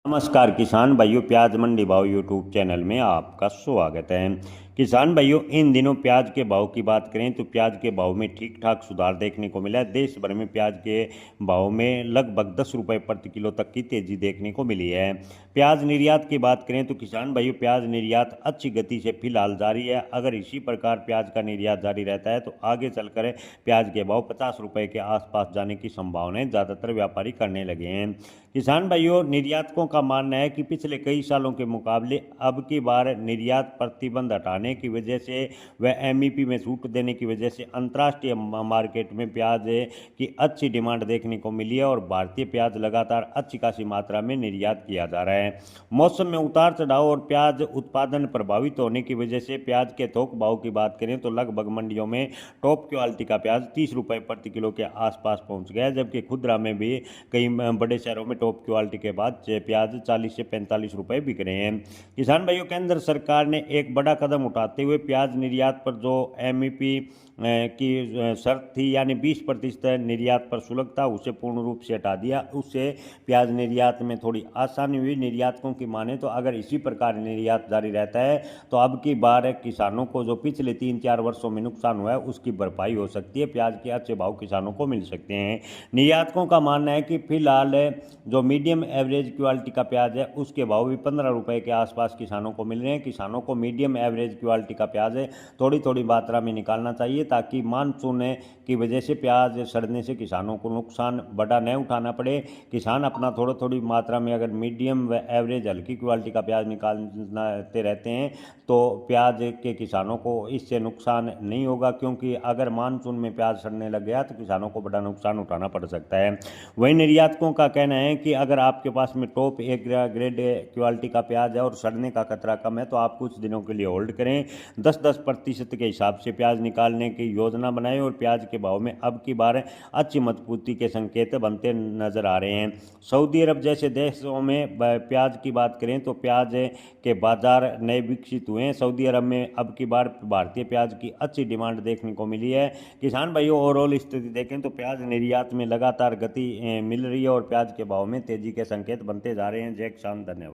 नमस्कार किसान भाइयों, प्याज मंडी भाव यूट्यूब चैनल में आपका स्वागत है। किसान भाइयों, इन दिनों प्याज के भाव की बात करें तो प्याज के भाव में ठीक ठाक सुधार देखने को मिला है। देश भर में प्याज के भाव में लगभग 10 रुपये प्रति किलो तक की तेजी देखने को मिली है। प्याज निर्यात की बात करें तो किसान भाइयों, प्याज निर्यात अच्छी गति से फिलहाल जारी है। अगर इसी प्रकार प्याज का निर्यात जारी रहता है तो आगे चलकर प्याज के भाव 50 रुपये के आसपास जाने की संभावनाएं ज़्यादातर व्यापारी करने लगे हैं। किसान भाइयों, निर्यातकों का मानना है कि पिछले कई सालों के मुकाबले अब की बार निर्यात प्रतिबंध हटाने की वजह से व एमईपी में छूट देने की वजह से अंतर्राष्ट्रीय मार्केट में प्याज की अच्छी डिमांड देखने को मिली है और भारतीय प्याज लगातार अच्छी खासी मात्रा में निर्यात किया जा रहा है। मौसम में उतार चढ़ाव और प्याज उत्पादन प्रभावित होने की वजह से प्याज के थोक भाव की बात करें तो लगभग मंडियों में टॉप क्वालिटी का प्याज 30 रुपये प्रति किलो के आसपास पहुंच गया है, जबकि खुदरा में भी कई बड़े शहरों में टॉप क्वालिटी के बाद प्याज 40 से 45 रुपये बिक रहे हैं। किसान भाइयों, केंद्र सरकार ने एक बड़ा कदम उठाते हुए प्याज निर्यात पर जो एमईपी की शर्त थी, यानी 20% निर्यात पर शुल्क था, उसे पूर्ण रूप से हटा दिया। उससे प्याज निर्यात में थोड़ी आसानी हुई। निर्यातकों की माने तो अगर इसी प्रकार निर्यात जारी रहता है तो अब की बार किसानों को जो पिछले 3-4 वर्षों में नुकसान हुआ है उसकी भरपाई हो सकती है। प्याज के अच्छे भाव किसानों को मिल सकते हैं। निर्यातकों का मानना है कि फिलहाल जो मीडियम एवरेज क्वालिटी का प्याज है उसके भाव भी 15 रुपये के आसपास किसानों को मिल रहे हैं। किसानों को मीडियम एवरेज क्वालिटी का प्याज थोड़ी थोड़ी मात्रा में निकालना चाहिए ताकि मानसून की वजह से प्याज सड़ने से किसानों को नुकसान बड़ा न उठाना पड़े। किसान अपना थोड़ी थोड़ी मात्रा में अगर मीडियम व एवरेज हल्की क्वालिटी का प्याज निकालते रहते हैं तो प्याज के किसानों को इससे नुकसान नहीं होगा, क्योंकि अगर मानसून में प्याज सड़ने लग गया तो किसानों को बड़ा नुकसान उठाना पड़ सकता है। वहीं निर्यातकों का कहना है कि अगर आपके पास में टॉप ए ग्रेड क्वालिटी का प्याज है और सड़ने का खतरा कम है तो आप कुछ दिनों के लिए होल्ड करें। 10-10% के हिसाब से प्याज निकालने की योजना बनाएं और प्याज के भाव में अब की बार अच्छी मजबूती के संकेत बनते नजर आ रहे हैं। सऊदी अरब जैसे देशों में प्याज की बात करें तो प्याज के बाजार नए विकसित हुए हैं। सऊदी अरब में अब की बार भारतीय प्याज की अच्छी डिमांड देखने को मिली है। किसान भाइयों, ओवरऑल स्थिति देखें तो प्याज निर्यात में लगातार गति मिल रही है और प्याज के भाव में तेजी के संकेत बनते जा रहे हैं। जय किसान, धन्यवाद।